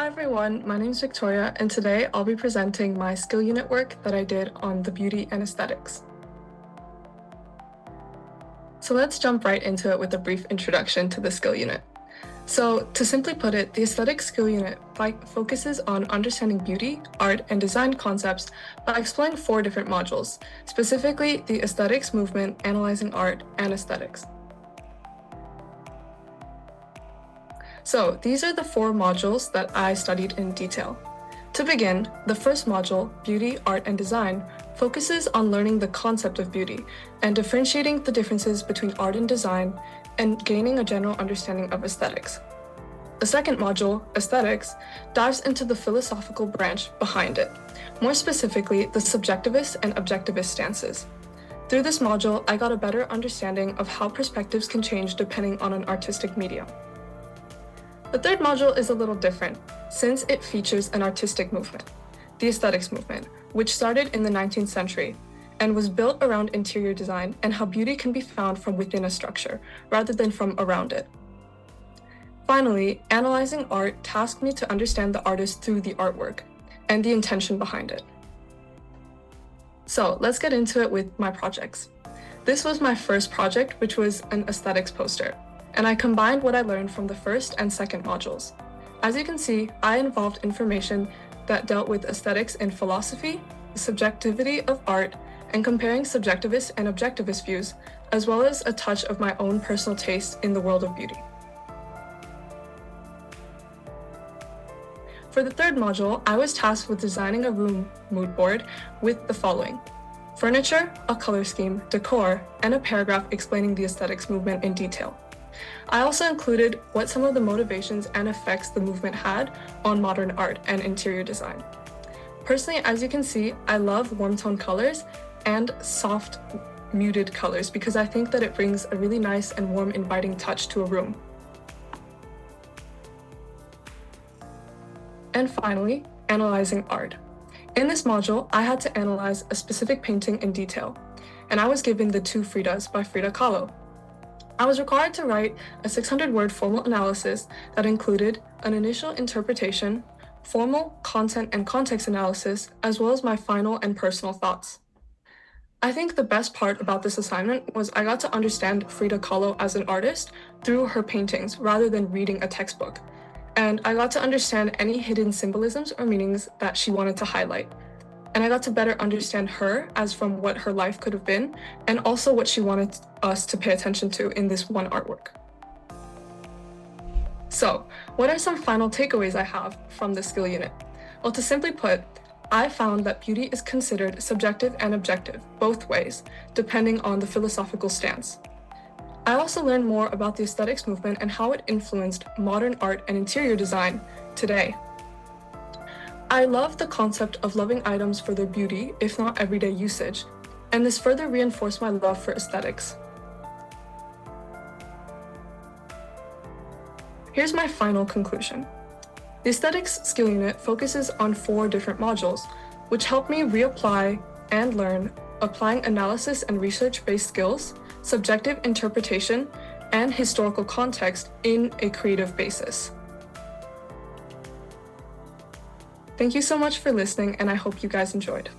everyone, my name is Victoria, and today I'll be presenting my skill unit work that I did on the beauty and aesthetics. So let's jump right into it with a brief introduction to the skill unit. So to simply put it, the aesthetic skill unit focuses on understanding beauty, art, and design concepts by exploring 4 different modules, specifically the aesthetics movement, analyzing art, and aesthetics. So these are the 4 modules that I studied in detail. To begin, the first module, Beauty, Art, and Design, focuses on learning the concept of beauty and differentiating the differences between art and design and gaining a general understanding of aesthetics. The second module, Aesthetics, dives into the philosophical branch behind it, more specifically the subjectivist and objectivist stances. Through this module, I got a better understanding of how perspectives can change depending on an artistic medium. The third module is a little different, since it features an artistic movement, the aesthetics movement, which started in the 19th century and was built around interior design and how beauty can be found from within a structure, rather than from around it. Finally, analyzing art tasked me to understand the artist through the artwork and the intention behind it. So let's get into it with my projects. This was my first project, which was an aesthetics poster, and I combined what I learned from the first and second modules. As you can see, I involved information that dealt with aesthetics in philosophy, the subjectivity of art, and comparing subjectivist and objectivist views, as well as a touch of my own personal taste in the world of beauty. For the third module, I was tasked with designing a room mood board with the following: furniture, a color scheme, decor, and a paragraph explaining the aesthetics movement in detail. I also included what some of the motivations and effects the movement had on modern art and interior design. Personally, as you can see, I love warm tone colors and soft, muted colors because I think that it brings a really nice and warm, inviting touch to a room. And finally, analyzing art. In this module, I had to analyze a specific painting in detail, and I was given The Two Fridas by Frida Kahlo. I was required to write a 600-word formal analysis that included an initial interpretation, formal content and context analysis, as well as my final and personal thoughts. I think the best part about this assignment was I got to understand Frida Kahlo as an artist through her paintings rather than reading a textbook, and I got to understand any hidden symbolisms or meanings that she wanted to highlight. And I got to better understand her as from what her life could have been, and also what she wanted us to pay attention to in this one artwork. So, what are some final takeaways I have from this skill unit? Well, to simply put, I found that beauty is considered subjective and objective, both ways, depending on the philosophical stance. I also learned more about the aesthetics movement and how it influenced modern art and interior design today. I love the concept of loving items for their beauty, if not everyday usage, and this further reinforced my love for aesthetics. Here's my final conclusion. The aesthetics skill unit focuses on 4 different modules, which help me reapply and learn applying analysis and research-based skills, subjective interpretation, and historical context in a creative basis. Thank you so much for listening, and I hope you guys enjoyed.